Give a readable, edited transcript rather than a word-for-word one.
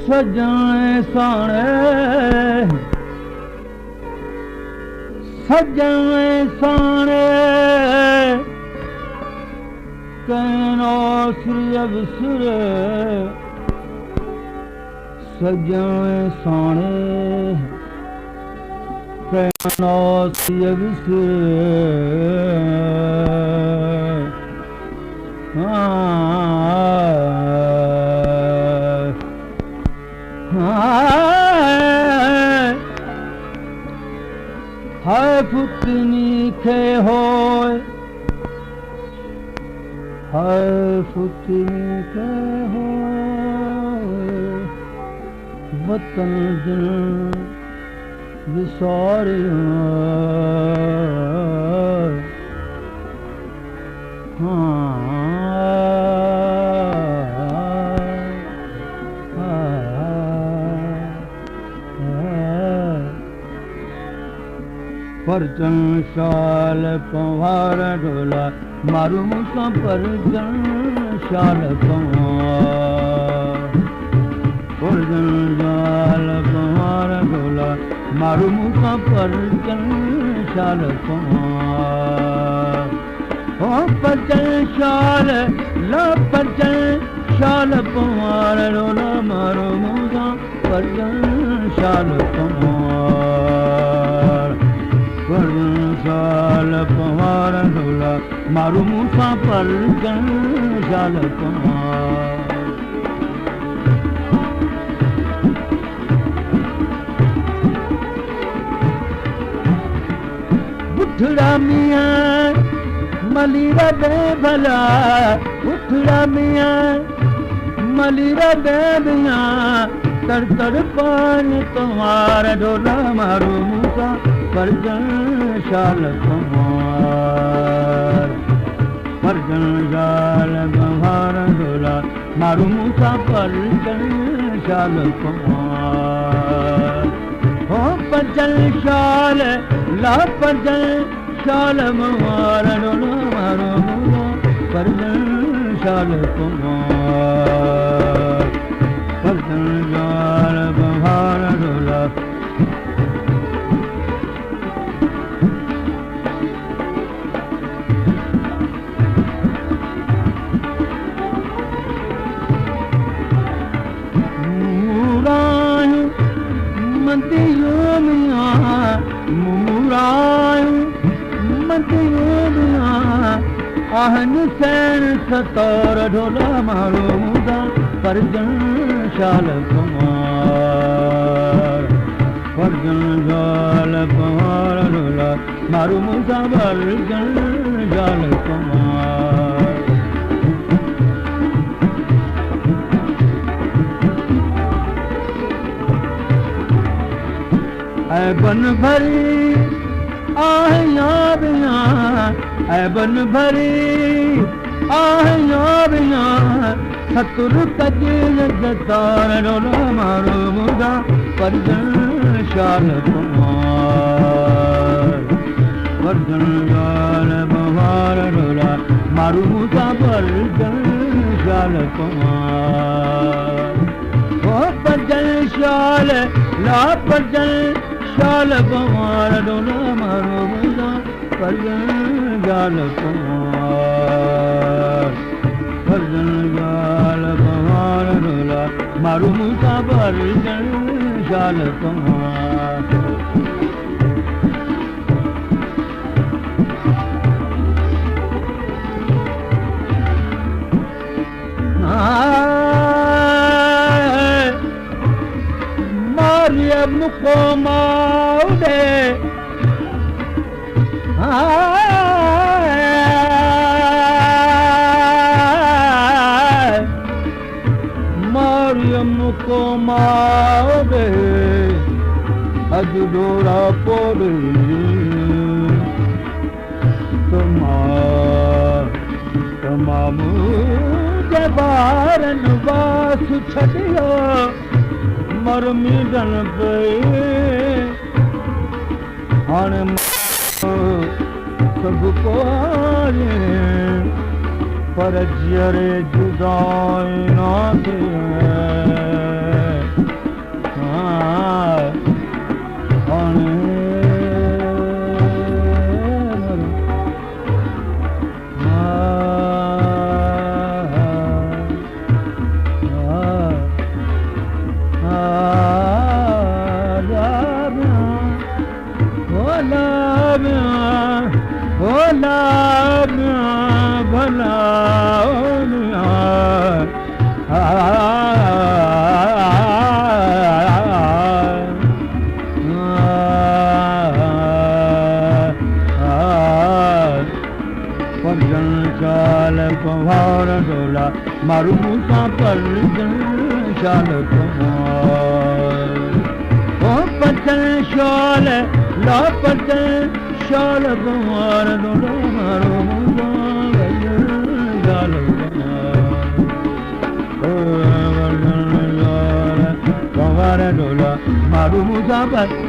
सजाए साणे सजाए साणे कहनो श्री अवसर सजाए साणे कहनो श्री अवसर हाय फुकनी खे होय हाय फुकनी खे होय वतन जन विसारियो परजन शाल पंवार ढोला मारू मुसा परजन शाल पंवार परजन शाल पंवार ढोला मारू मुसा परजन शाल पंवार ओ परजन शाल ला परजन शाल पंवार ढोला मारू मुसा परजन शाल पंवार परजन शाल पंवार ढोला मारू मूसा परजन शाल पंवार उठड़ा मियाँ मलीरा बे भला उठड़ा मियाँ मलीरा बे बिया तर तर पान तुम्हारा ढोला मारू मूसा परजन शाल पंवार परजन शाल पंवार ढोला मारू मूसा परजन शाल पंवार हो परजन शाल ला परजन शाल पंवार ढोला मारू मूसा परजन शाल पंवार परजन शाल पंवार ढोला आहन सैन सतार ढोला मारू मूसा परजन शाल पंवार परजन शाल पंवार ढोला मारू मूसा परजन शाल पंवार ऐ बन भरी आहियां बिया ऐ बन भरी आहियां बिया सतुर कजिल जतार ढोला मारू मूसा परजन शाल पंवार परजन शाल पंवार ढोला मारू मूसा परजन शाल पंवार ओ परजन शाल ला परजन शाल पंवार ढोला मारू मूसा परजन शाल पंवार परजन शाल पंवार ढोला मारू मूसा परजन शाल पंवार मारिया मुको माउडे मारियम को माओगे अज डोरा पोड़े तमाम जबारन वास छड़ियो मरमी दन पे हाणे सब को पर जरे जुदाई ना मारू मूसा पर शाल कुमार ओ पचन शाल ला पचन शाल कुमार डोला मारू मूसा शाल कुमार डोला मारू मूसा पर